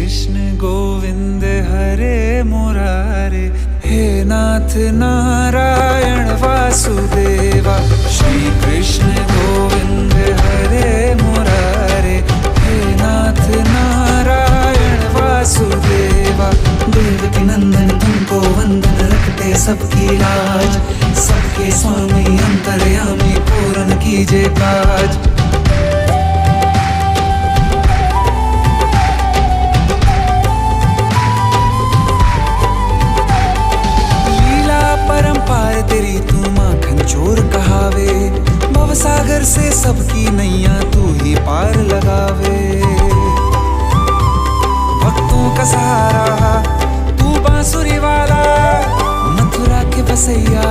कृष्ण गोविंद हरे मुरारे, हे नाथ नारायण वासुदेवा। श्री कृष्ण गोविंद हरे मुरारे, हे नाथ नारायण वासुदेवा। देवकी नंदन तुमको वंदन, रखते सबकी लाज, सबके स्वामी अंतर्यामी पूर्ण कीजिए काज। परंपार तेरी तू माखन चोर कहावे, भवसागर से सबकी नैया तू ही पार लगावे। भक्तों का सहारा तू बांसुरी वाला, मथुरा के बसैया